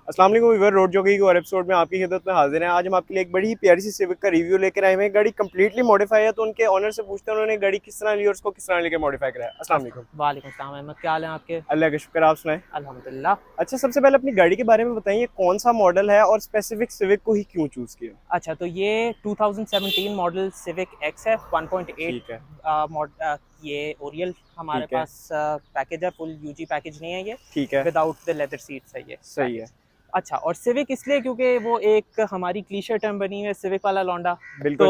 अस्सलाम वालेकुम viewer, road jockey और एपिसोड में आपकी खिदमत में हाजिर हैं। आज हम आपके लिए एक बड़ी ही प्यारी सी सिविक का रिव्यू लेकर आए हुए हैं। गाड़ी कंप्लीटली मॉडिफाई है, तो उनके ऑनर से पूछते हैं उन्होंने गाड़ी किस तरह ली और उसको किस तरह लेकर मॉडिफाई कराया। अस्सलाम वालेकुम। वालेकुम सलाम अहमद, क्या हाल है आपके? अल्लाह का शुक्र, आप सुनाएं। अल्हम्दुलिल्लाह। अच्छा, सबसे पहले अपनी गाड़ी के बारे में बताइए, कौन सा मॉडल है और स्पेसिफिक सिविक को ही क्यों चूज किया। अच्छा, तो ये 2017 मॉडल सिविक एक्स है 1.8 ठीक है। ये ओरियल हमारे ठीक है। पास पैकेज है, फुल यूजी पैकेज नहीं है ये, ठीक है। विदाउट द लेदर सीट्स है ये सही है। पैकेज। अच्छा, और सिविक इसलिए क्योंकि वो एक हमारी क्लीशे टर्म बनी हुई है, सिविक वाला लौंडा। तो बिल्कुल।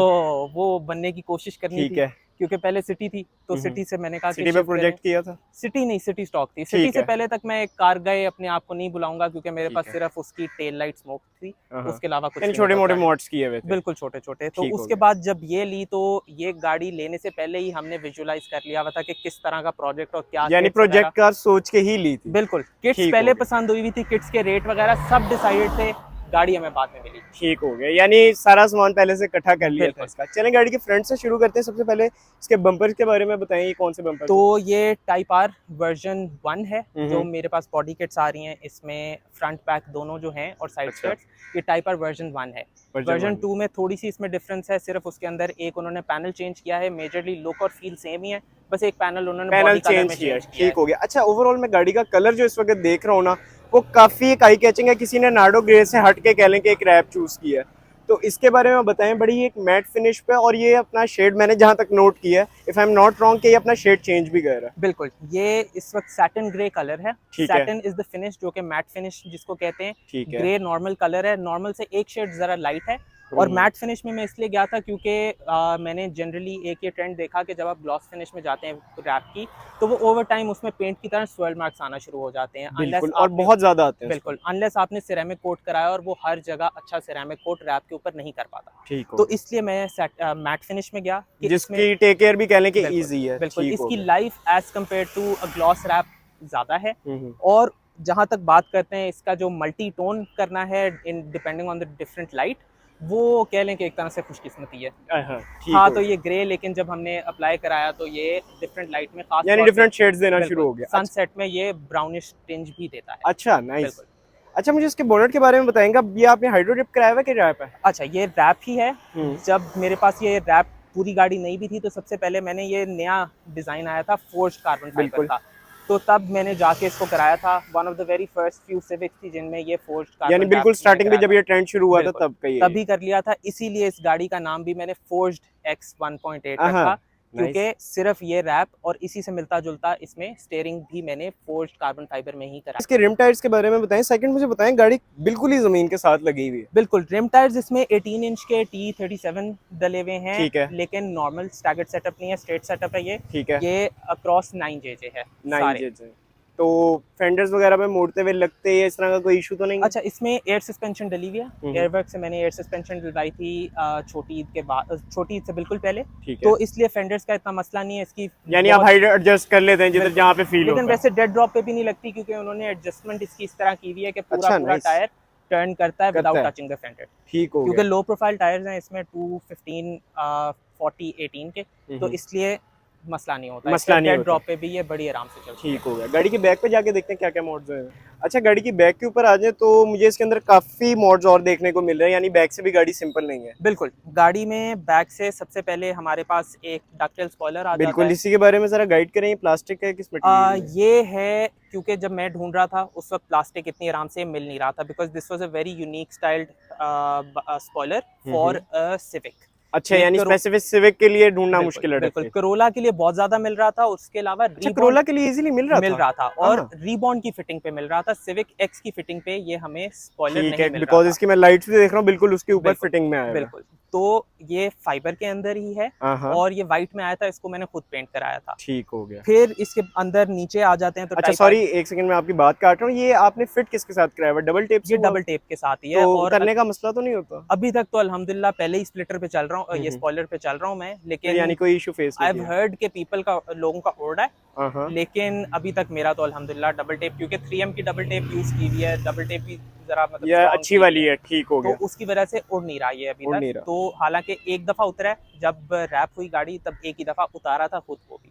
वो बनने की कोशिश करनी ठीक थी, है। क्योंकि पहले सिटी थी, तो सिटी से मैंने कहा कि सिटी पे शिफ्ट करें। प्रोजेक्ट किया था। सिटी नहीं, सिटी स्टॉक थी। सिटी ठीक से है। पहले तक मैं एक कार गए अपने आप को नहीं बुलाऊंगा, क्योंकि मेरे ठीक पास है। सिर्फ उसकी टेल लाइट स्मोक थी, हाँ, उसके अलावा कुछ यानी नहीं छोटे होता उस मोटे गाड़ी में। मॉड्स किए हुए थे। बिल्कुल छोटे छोटे। तो ठीक हो उसके गया। बाद जब ये ली, तो ये गाड़ी लेने से पहले ही हमने विजुलाइज कर लिया हुआ था कि किस तरह का प्रोजेक्ट और क्या यानी किट्स वगैरह। प्रोजेक्ट कार सोच के ही ली थी। बिल्कुल, किट्स ठीक हो पहले गया। पसंद हुई हुई थी, किट्स के रेट वगैरह सब डिसाइडेड थे, गाड़ी हमें बाद में मिली। ठीक हो गया, यानी सारा सामान पहले से इकट्ठा कर लिया था बिल्कुल। इसका। चलें गाड़ी के फ्रंट से शुरू करते हैं। सबसे पहले इसके बम्पर्स के बारे में बताएं, ये कौन से बम्पर्स तो हैं। ये टाइप आर वर्जन 1 है, जो हम्म। मेरे पास बॉडी किट्स आ रही हैं। इसमें फ्रंट बैक दोनों जो हैं और साइड अच्छा। स्कर्ट्स, ये टाइप आर वर्जन 1 है। Version version 1। 2 में थोड़ी सी इसमें डिफरेंस है, सिर्फ उसके अंदर एक उन्होंने पैनल चेंज किया है। मेजरली लुक और फील सेम ही है, बस एक पैनल उन्होंने पैनल बॉडी कलर चेंज में किया, चेंज किया है। ठीक हो गया। अच्छा, ओवरऑल मैं गाड़ी का कलर जो इस वक्त देख रहा हूँ ना, वो काफी एक आई कैचिंग है। किसी ने नार्डो ग्रे से हट के कह लें कि एक रैप चूज किया है, तो इसके बारे में बताएं। बड़ी एक मैट फिनिश पे, और ये अपना शेड मैंने जहां तक नोट किया है, if I am not wrong, कि ये अपना शेड चेंज भी कर रहा है। बिल्कुल, ये इस वक्त सैटिन ग्रे कलर है। ठीक है। सैटिन इज द फिनिश, जो कि मैट फिनिश जिसको कहते हैं। ठीक है। ग्रे नॉर्मल कलर है, नॉर्मल से एक शेड जरा लाइट है। और हम्म। मैट फिनिश में मैं इसलिए गया था क्योंकि मैंने जनरली एक ये ट्रेंड देखा कि जब आप ग्लॉस फिनिश में जाते हैं रैप की, तो वो ओवर टाइम उसमें पेंट की तरह स्वेल मार्क्स आना शुरू हो जाते हैं, अनलेस बिल्कुल, और आपने। बहुत ज्यादा आते हैं उस बिल्कुल, अनलेस आपने सिरेमिक कोट कराया, और वो हर जगह अच्छा सिरेमिक कोट रैप के ऊपर नहीं कर पाता। ठीक हो तो गया, इसलिए मैं मैट फिनिश में गया कि इसमें। जिसकी टेक केयर भी कह लें कि बिल्कुल, इजी है। बिल्कुल, ठीक हो इसकी गया। Life as compare to a gloss wrap ज़्यादा है। हम्म। और जहाँ तक बात करते हैं इसका जो मल्टी टोन करना है in depending on the different light, वो कह लें कि एक तरह से खुशकिस्मती है। हाँ, ठीक हाँ, हो तो गया, ये ग्रे, लेकिन जब हमने अप्लाई कराया तो ये डिफरेंट लाइट में, खास यानी तौर पे डिफरेंट शेड्स देना शुरू बिल्कुल हो गया। अच्छा। सनसेट में ये ब्राउनिश टिंज भी देता है। अच्छा, नाइस। बिल्कुल। अच्छा, मुझे इसके बोनट के बारे में बताएंगे। अब ये आपने हाइड्रो डिप कराया हुआ है कि रैप है। अच्छा, ये रैप ही है। हम्म। जब मेरे पास ये रैप पूरी गाड़ी नहीं भी थी, तो सबसे पहले मैंने ये नया डिज़ाइन आया था फोर्ज्ड कार्बन फाइबर बिल्कुल। का, तो तब मैंने जाके इसको कराया था। One of the very first few civics थी जिनमें ये फोर्ज्ड यानी कार्बन रैप बिल्कुल मैंने स्टार्टिंग पे कराया जब था। ये ट्रेंड शुरू हुआ था बिल्कुल, तब का ये है। तभी कर लिया था। इसीलिए इस गाड़ी का नाम भी मैंने फोर्ज्ड एक्स 1.8 हाँ, रखा, क्योंकि नाइस। सिर्फ ये रैप और इसी से मिलता जुलता इसमें स्टीयरिंग भी मैंने फोर्ज्ड कार्बन फाइबर में ही कराया। इसके रिम टायर्स के बारे में बताएं। सेकंड मुझे बताएं, गाड़ी बिल्कुल ही जमीन के साथ लगी हुई है। बिल्कुल, रिम टायर्स इसमें 18 इंच के T37 डले हुए हैं, ठीक है। लेकिन नॉर्मल स्टैगर्ड सेटअप नहीं है, स्ट्रेट सेटअप है ये। ठीक है। ये अक्रॉस 9JJ है 9 सारे। जेज है, तो फेंडर्स वगैरह पे मोड़ते हुए लगते हैं, इस तरह का कोई इशू तो नहीं है। अच्छा, इसमें एयर सस्पेंशन डली हुई है। एयरवर्क से मैंने एयर सस्पेंशन डलवाई थी छोटी ईद के बाद, छोटी ईद से बिल्कुल पहले। ठीक है। तो इसलिए फेंडर्स का इतना मसला नहीं है इसकी। यानी आप बहुत हाइट एडजस्ट कर लेते हैं जिधर बिल्कुल, जहाँ पे फील लेकिन होता है। वैसे डेड ड्रॉप पे भी नहीं लगती, क्योंकि उन्होंने एडजस्टमेंट इसकी इस तरह की हुई है कि पूरा अच्छा, पूरा नाइस। टायर टर्न करता है करता विदाउट है। Touching the fender. ठीक हो क्योंकि गया। लो प्रोफाइल टायर्स हैं इसमें 215 40 18 के, तो इसलिए मसला नहीं होता। इसका मसला नहीं डेड होता। ड्रॉप पे भी ये बड़ी आराम से चलती है। ठीक हो गया। गाड़ी की बैक पे जाके देखते हैं क्या क्या मॉड्स हैं। अच्छा, गाड़ी की बैक के ऊपर आ जाए तो मुझे इसके अंदर काफी मॉड्स और देखने को मिल रहे हैं, यानी बैक से भी गाड़ी सिंपल नहीं है। बिल्कुल, गाड़ी में बैक से सबसे पहले हमारे पास एक डक्टाइल स्पॉइलर आ जाता बिल्कुल, है। इसी के बारे में जरा गाइड करें। ये प्लास्टिक है, किस मटेरियल में। ये है, क्योंकि जब मैं ढूंढ रहा था उस वक्त प्लास्टिक इतनी आराम से मिल नहीं रहा था, because this was a very unique styled spoiler for a civic. अच्छा, ये यानी करो स्पेसिफिक सिविक के लिए ढूंढना बिल्कुल, मुश्किल है बिल्कुल, डक्टेल। करोला के लिए बहुत ज्यादा मिल रहा था, उसके अलावा अच्छा, रीबॉन्ड करोला के लिए इजीली मिल मिल था। रहा था, और हाँ, रीबॉन्ड की फिटिंग पे मिल रहा था। सिविक एक्स की फिटिंग पे ये हमें स्पॉइलर ठीक है, नहीं मिल रहा बिकॉज था। इसकी मैं लाइट्स भी देख रहा हूँ, बिल्कुल उसके ऊपर बिल्कुल, फिटिंग में आया हुआ है। बिल्कुल। तो ये फाइबर के अंदर ही है, हाँ हाँ, और ये वाइट में आया था, इसको मैंने खुद पेंट कराया था। ठीक हो गया। फिर इसके अंदर नीचे आ जाते हैं तो अच्छा, टाइप आर। सॉरी, एक सेकंड में आपकी बात काट रहा हूँ। ये आपने फिट किसके साथ कराया हुआ, डबल टेप से ये हुआ। डबल टेप के साथ ही है, तो और उतरने का मसला तो नहीं होता। अभी तक तो अल्हम्दुलिल्लाह पहले ही स्प्लिटर पे चल रहा हूँ, ये स्पॉइलर पे चल रहा हूँ मैं, तो यानी लेकिन कोई इशू फेस आई नहीं हैव किया। हर्ड के पीपल का, लोगों का ओर्ड है, हाँ हाँ, लेकिन अभी तक मेरा तो अल्हम्दुलिल्लाह डबल टेप, क्योंकि 3M की डबल टेप यूज की हुई है, डबल टेप भी जरा मतलब ये स्ट्रॉन्ग अच्छी की हुई वाली है, है। ठीक हो तो गया। उसकी वजह से उड़ नहीं रहा ये अभी उड़ तक। नहीं रहा। तो हालांकि एक दफा उतरा है, जब रैप हुई गाड़ी तब एक ही दफा उतारा था खुद को भी,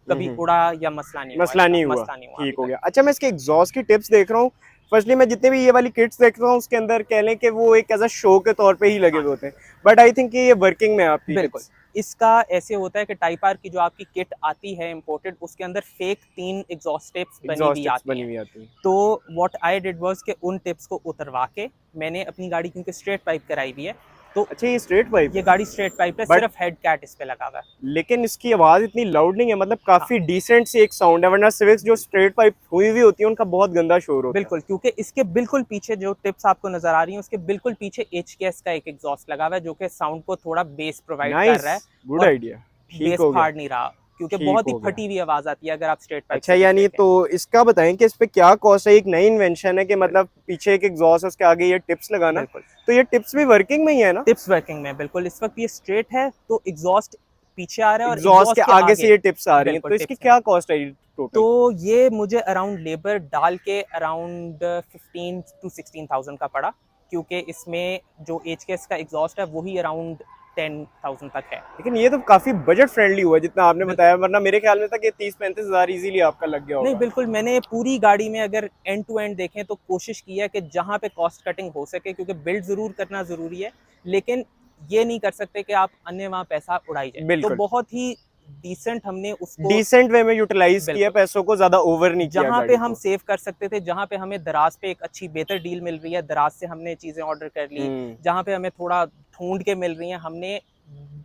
कभी उड़ा या मसला नहीं हुआ, मसला इसका नहीं हुआ। मसला नहीं हुआ अभी ठीक हो तक। गया। अच्छा, मैं इसके एग्जॉस्ट की टिप्स देख रहा हूँ, फर्स्टली मैं जितने भी ये वाली किट्स देखता हूँ उसके अंदर कह लें कि वो एक एज अ शो के तौर पे ही लगे हुए होते हैं, बट आई थिंक ये वर्किंग में है आपकी बिल्कुल। kits। इसका ऐसे होता है कि टाइप आर की जो आपकी किट आती है इम्पोर्टेड, उसके अंदर फेक 3 एग्जॉस्ट टिप्स बनी एग्जॉस्ट हुई टिप्स आती बनी हैं। हुई आती है। तो व्हाट आई डिड वाज कि उन टिप्स को उतरवा के मैंने अपनी गाड़ी, क्योंकि स्ट्रेट पाइप कराई हुई है, तो अच्छा ये स्ट्रेट पाइप ये है, गाड़ी स्ट्रेट पाइप है, बट सिर्फ हेड कैट इस पे लगा हुआ है। लेकिन इसकी आवाज इतनी लाउड नहीं है, मतलब हाँ, काफी डिसेंट सी एक साउंड है, वरना सिविक्स जो स्ट्रेट पाइप हुई हुई होती है उनका बहुत गंदा शोर होता है। बिल्कुल, क्योंकि इसके बिल्कुल पीछे जो टिप्स आपको नजर आ रही हैं, उसके बिल्कुल पीछे एचकेएस का एक एग्जॉस्ट लगा हुआ है, जो कि साउंड को थोड़ा बेस प्रोवाइड कर नाइस, रहा है गुड और आइडिया, ठीक बेस हो गया, फाड़ नहीं रहा, क्योंकि ठीक बहुत ही हो गया। फटी हुई आवाज आती है अगर आप स्ट्रेट पाइप अच्छा से कुछ यानी देखें। तो इसका बताएं कि इस पे क्या कॉस्ट है, एक नई इन्वेंशन है कि मतलब पीछे एक एग्जॉस्ट है उसके आगे ये टिप्स लगाना, बिल्कुल, तो ये टिप्स भी वर्किंग में ही है ना? टिप्स वर्किंग में बिल्कुल। इस वक्त ये स्ट्रेट है तो एग्जॉस्ट पीछे आ रहा है और एग्जॉस्ट के एग्जॉस्ट के आगे से आगे ये टिप्स आ रही हैं, बिल्कुल तो इसकी टिप्स हैं। क्या कॉस्ट है टोटल? तो ये मुझे अराउंड लेबर डाल के अराउंड 15 to 16,000 का पड़ा, क्योंकि इसमें जो एचकेएस का एग्जॉस्ट है वही अराउंड 10,000 तक है। लेकिन ये तो काफी बजट फ्रेंडली हुआ जितना आपने बिल्कुल। बताया, वरना मेरे ख्याल में था कि 30-35 हजार इजीली आपका लग गया नहीं होगा। बिल्कुल, मैंने पूरी गाड़ी में अगर एंड टू एंड देखें तो कोशिश की है कि जहाँ पे कॉस्ट कटिंग हो सके, क्योंकि बिल्ड ज़रूर करना ज़रूरी है, लेकिन ये नहीं कर सकते कि आप अन्य वहाँ पैसा उड़ाई जाए। तो बिल्कुल, बहुत ही डिसेंट हमने उसको, डिसेंट वे में यूटिलाइज किया, बिल्कुल, पैसों को ज्यादा ओवर नहीं किया जहाँ पे गाड़ी हम को। सेव कर सकते थे, जहाँ पे हमें दराज पे एक अच्छी बेहतर डील मिल रही है, दराज से हमने चीज़ें ऑर्डर कर ली, हम्म। जहाँ पे हमें थोड़ा ढूंढ के मिल रही हैं, हमने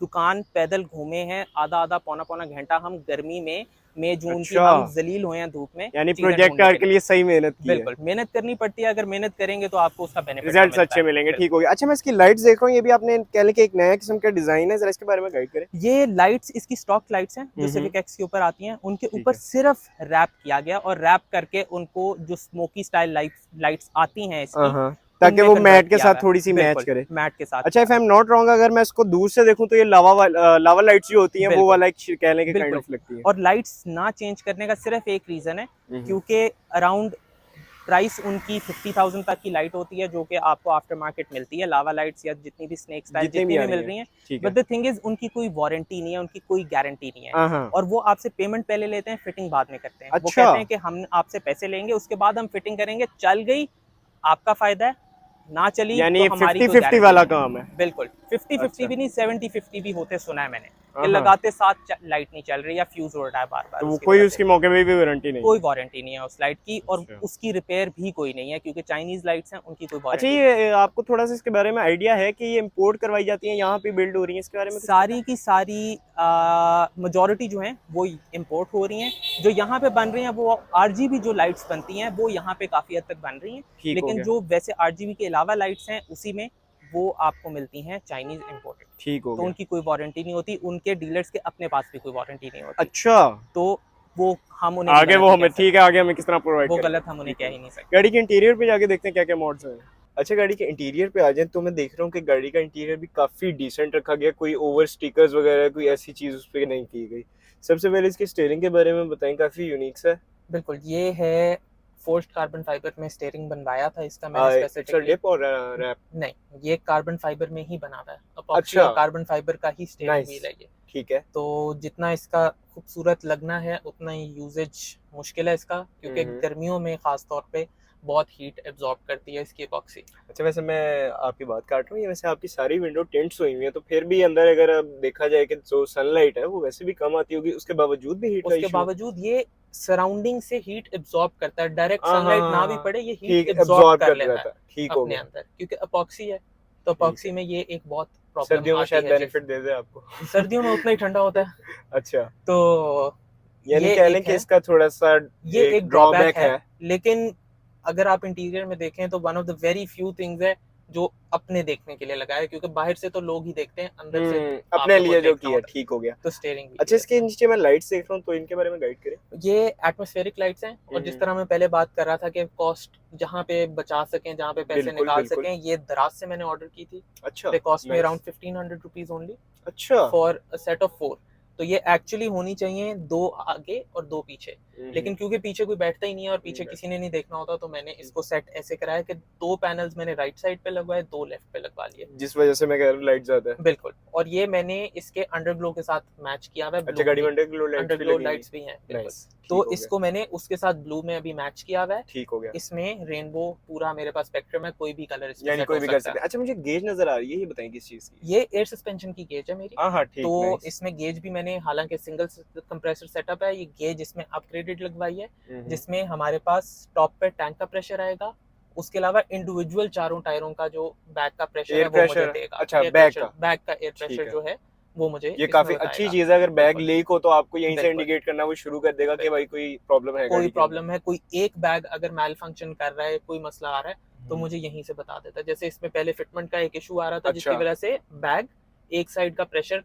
दुकान पैदल घूमे हैं आधा आधा पौना पौना घंटा, हम गर्मी में मई जून की अच्छा, हम जलील हुए हैं धूप में यानी चीज़ें प्रोजेक्ट ढूंढने आर के के लिए। लिए सही मेहनत की है, बिल्कुल मेहनत करनी पड़ती है, अगर मेहनत करेंगे तो आपको उसका बेनिफिट तो रिजल्ट्स मिलता अच्छे है। मिलेंगे, ठीक बिल्कुल। हो गया। अच्छा मैं इसकी लाइट्स देख रहा हूँ, ये भी आपने कह लें कि एक नया किस्म का डिजाइन है, जरा इसके बारे में गाइड करें। ये लाइट्स इसकी स्टॉक लाइट्स हैं जो हम्म, सिविक एक्स के ऊपर आती हैं, उनके ठीक ऊपर है। सिर्फ रैप किया गया और रैप करके उनको जो स्मोकी स्टाइल लाइट्स आती हैं हाँ इसकी, हाँ, ताकि उनमें वो कन्वर्ट मैट के किया साथ हुआ है। थोड़ी सी मैच बिल्कुल करे। मैट के साथ अच्छा किया इफ हुआ आई एम नॉट रॉन्ग, अगर मैं इसको दूर से देखूं तो ये लावा लाइट्स जो होती है। हैं वो बिल्कुल वाला एक कह लें कि काइंड बिल्कुल। ऑफ लगती है। और लाइट्स ना चेंज करने का सिर्फ एक रीज़न है, हम्म, क्योंकि अराउंड प्राइस उनकी 50,000 तक की लाइट होती है, जो कि आपको आफ्टर मार्केट मिलती है, लावा लाइट्स या जितनी भी स्नेक स्टाइल जितनी भी जितनी आ भी रही मिल हैं, रही हैं। ठीक बट है। द थिंग इज उनकी कोई वारंटी नहीं है, उनकी कोई गारंटी नहीं है, हाँ हाँ, और वो आपसे पेमेंट पहले लेते हैं, फिटिंग बाद में करते हैं। वो अच्छा, कहते हैं कि हम आपसे पैसे लेंगे, उसके बाद हम फिटिंग करेंगे, चल गई आपका फायदा है, ना चली यानी तो ये हमारी फिफ्टी कोई फिफ्टी गारंटी वाला नहीं है। काम है। बिल्कुल 50-50 अच्छा, भी नहीं, 70-50 भी होते सुना है मैंने, कि हाँ हाँ, लगाते साथ लाइट नहीं चल रही या फ्यूज उड़ रहा है बार बार तो वो उसकी कोई वजह से। उसकी मौके पे भी वारंटी नहीं कोई है। वारंटी नहीं है उस लाइट की, और अच्छा, उसकी रिपेयर भी कोई नहीं है, क्योंकि चाइनीज लाइट्स हैं, उनकी कोई अच्छा वारंटी नहीं है। ये आपको थोड़ा सा इसके बारे में आइडिया है कि ये इम्पोर्ट करवाई जाती है, यहाँ पे बिल्ड हो रही है, इसके बारे में कुछ पता सारी है? की सारी मेजोरिटी जो हैं वो इंपोर्ट हो रही हैं, जो यहाँ पे बन रही हैं वो आरजीबी जो लाइट्स बनती हैं वो यहाँ पे काफ़ी हद तक बन रही हैं, ठीक हो लेकिन गया, जो वैसे आरजीबी के अलावा लाइट्स हैं उसी में वो आपको मिलती हैं चाइनीज इंपोर्टेड। ठीक हो तो गया। उनकी कोई वारंटी नहीं होती, उनके डीलर्स के अपने पास भी कोई वारंटी नहीं होती। अच्छा, तो वो हम उन्हें भी आगे गलत वो नहीं कह हमें ठीक है, सकते, आगे हमें किस तरह प्रोवाइड वो करेंगे, गलत हम उन्हें ठीक कह है। ही नहीं सकते। गाड़ी के इंटीरियर पे जाके देखते हैं क्या क्या मॉड्स हैं। अच्छा गाड़ी के इंटीरियर पे आ जाए तो मैं देख रहा हूँ कि गाड़ी का इंटीरियर भी काफी डिसेंट रखा गया, कोई ओवर स्टिकर्स वगैरह कोई ऐसी चीज उस पर नहीं की गई। सबसे पहले इसकी स्टीयरिंग के बारे में बताएं, काफी यूनिक सा है। बिल्कुल, ये है फोर्स्ड कार्बन फाइबर में स्टीयरिंग बनवाया था इसका मैंने इट्स अ स्पेसिफिकली। डिप और रैप। नहीं, ये कार्बन फाइबर में ही बना हुआ है, अपॉक्सी अच्छा, और कार्बन फाइबर का ही स्टीयरिंग नाइस, व्हील है ये। ठीक है। तो जितना इसका खूबसूरत लगना है उतना ही यूजेज मुश्किल है इसका, क्योंकि हम्म। गर्मियों में खास तौर पे बहुत हीट एब्जॉर्ब करती है इसकी अपॉक्सी। अच्छा वैसे मैं आपकी बात काट रहा हूँ, ये वैसे आपकी सारी विंडो टिंट्स हुई हुई है, तो फिर भी अंदर अगर अब देखा जाए कि जो सनलाइट है वो वैसे भी कम आती होगी, उसके बावजूद भी हीट का उसके इशू है? बावजूद ये सराउंडिंग से हीट एब्जॉर्ब करता है, डायरेक्ट हाँ हाँ सनलाइट ना हाँ भी हाँ, पड़े ये हीट ठीक, एब्जॉर्ब एब्जॉर्ब कर कर लेता रहता है है, ठीक हो अपने गया, अंदर, क्योंकि अपॉक्सी है। तो ठीक अपॉक्सी है। में ये एक बहुत प्रॉब्लम सर्दियों में आती शायद है बेनिफिट दे दे आपको। सर्दियों में उतना ही ठंडा होता है। अच्छा, तो यानी ये कह लें एक कि है, इसका थोड़ा सा ये एक एक ड्रॉबैक ड्रॉबैक है, है। लेकिन अगर आप इंटीरियर में देखें तो one of the very few things है जो अपने देखने के लिए लगा है, क्योंकि बाहर से तो लोग ही देखते हैं, अंदर से अपने आप लोगों लिए को जो देखना किया, होता ठीक हो गया। है। तो स्टीयरिंग अच्छा व्हील इसके नीचे मैं लाइट्स देख रहा हूँ, तो इनके बारे में गाइड करें। ये एटमॉस्फेरिक लाइट्स हैं, और जिस तरह मैं पहले बात कर रहा था कि कॉस्ट जहाँ पे बचा सकें, जहाँ पे पैसे बिल्कुल निकाल बिल्कुल। सकें, ये दराज से मैंने ऑर्डर की थी। अच्छा, दे कॉस्ट में नाइस। अराउंड 1500 रुपीज ओनली अच्छा, फॉर अ सेट ऑफ 4। तो ये एक्चुअली होनी चाहिए 2 आगे और 2 पीछे, लेकिन क्योंकि पीछे कोई बैठता ही नहीं है और पीछे किसी ने नहीं देखना होता, तो मैंने इसको सेट ऐसे कराया कि 2 पैनल्स मैंने राइट साइड पे लगवाए, 2 लेफ्ट पे लगवा लिए, जिस वजह से मैं कह रहा हूँ लाइट ज्यादा है। बिल्कुल। और ये मैंने इसके अंडरग्लो के साथ मैच किया हुआ है। अच्छा, गाड़ी में अंडरग्लो लाइट्स भी हैं, बिल्कुल। तो इसको मैंने उसके साथ ब्लू में अभी मैच किया हुआ है। ठीक हो गया। इसमें रेनबो पूरा मेरे पास स्पेक्ट्रम है, कोई भी कलर इसमें यानी सेट कोई हो भी कर सकता सकता है। है। अच्छा, मुझे गेज नजर आ रही है, ये बताएं किस चीज की? ये एयर सस्पेंशन की गेज है मेरी। हाँ ठीक, तो nice। इसमें गेज भी मैंने, हालांकि सिंगल कंप्रेसर सेटअप है, ये गेज इसमें अपग्रेडेड लगवाई है, जिसमें हमारे पास टॉप पे टैंक का प्रेशर आएगा, उसके अलावा इंडिविजुअल चारों टायरों का जो बैक का प्रेशर है एयर वो मुझे प्रेशर, देगा। अच्छा एयर बैग प्रेशर, का, बैक का एयर ठीक प्रेशर है। जो है वो मुझे ये इसमें काफी बताएगा। अच्छी चीज है, अगर बैग बिल्कुल। लीक हो तो आपको यहीं से बिल्कुल। इंडिकेट करना वो शुरू कर देगा कि भाई कोई प्रॉब्लम है कोई गाड़ी के प्रॉब्लम है, कोई एक बैग अगर मैल फंक्शन कर रहा है, कोई मसला आ रहा है, तो अंदर। मुझे यहीं से बता देता है। जैसे इसमें पहले फिटमेंट का एक इशू आ रहा था, जिसकी अच्छा वजह से बैग एक साइड का प्रेशर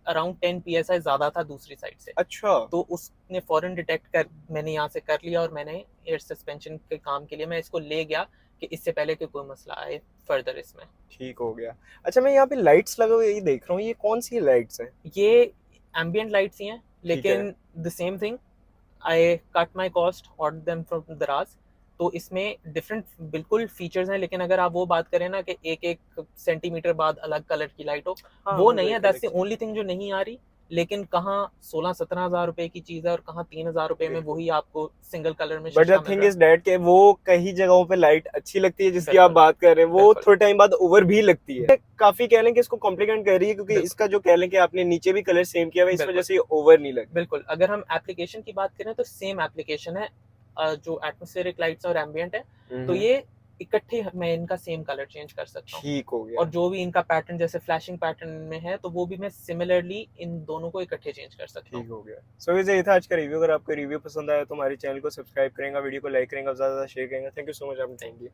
अराउंड 10 psi ज्यादा था दूसरी साइड से, अच्छा, तो उसने फौरन डिटेक्ट कर, मैंने यहाँ से कर लिया और मैंने एयर सस्पेंशन के काम के लिए मैं इसको ले गया कि इससे पहले कि कोई मसला आए फर्दर इसमें। ठीक हो गया। अच्छा, मैं यहाँ पे लाइट्स लगे हुए ये देख रहा हूँ, ये कौन सी लाइट्स हैं? ये एम्बियंट लाइट्स ही हैं, ठीक है। लेकिन the same thing, I cut my cost order them from दराज। तो इसमें डिफरेंट बिल्कुल फीचर्स हैं, लेकिन अगर आप वो बात करें ना कि एक एक सेंटीमीटर बाद अलग कलर की लाइट हो, हाँ, वो वो नहीं एक है। दैट्स द अलग ओनली थिंग जो नहीं आ रही। लेकिन कहाँ 16-17 हज़ार रुपए की चीज है और कहाँ 3,000 रुपए में बिल्कुल। वही आपको सिंगल कलर में बट सस्ता द मिल थिंग रहा इज दैट के वो कई जगहों पे लाइट अच्छी लगती है जिसकी आप बिल्कुल। बात कर रहे हैं, वो बिल्कुल। थोड़े टाइम बाद ओवर भी लगती है। काफी कह लें कि इसको कॉम्प्लीमेंट कर रही है, क्योंकि बिल्कुल। इसका जो कह लें कि आपने नीचे भी कलर सेम किया हुआ है, इस वजह बिल्कुल। से ये ओवर नहीं लगती। बिल्कुल। अगर हम एप्लीकेशन की बात करें तो सेम एप्लीकेशन है, जो एटमॉस्फेरिक लाइट्स और एम्बिएंट है, तो ये इकट्ठे मैं इनका सेम कलर चेंज कर सकता हूँ। ठीक हो गया। और जो भी इनका पैटर्न जैसे फ्लैशिंग पैटर्न में है, तो वो भी मैं सिमिलरली इन दोनों को इकट्ठे चेंज कर सकता हूँ। ठीक हो गया। सो वैसे ये था आज का रिव्यू। अगर आपको रिव्यू पसंद आया तो हमारे चैनल को सब्सक्राइब करेंगे, वीडियो को लाइक करेंगे और ज्यादा से ज्यादा शेयर करेंगे। थैंक यू सो मच, आपने टाइम दिया।